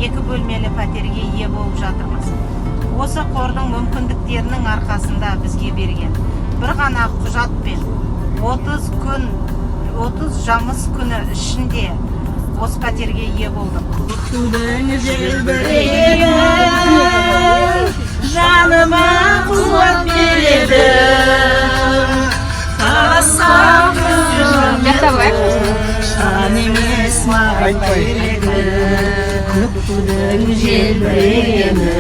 2 бөлмелі пәтерге ие болып жатырмыз. Осы қордың мүмкіндіктерінің арқасында бізге берген бір ғана құжатпен 30 жұмыс күні ішінде осы пәтерге ие болдық. Жаныма қуат береді, қарасам жан емес маған керек, күтудің желбірегені.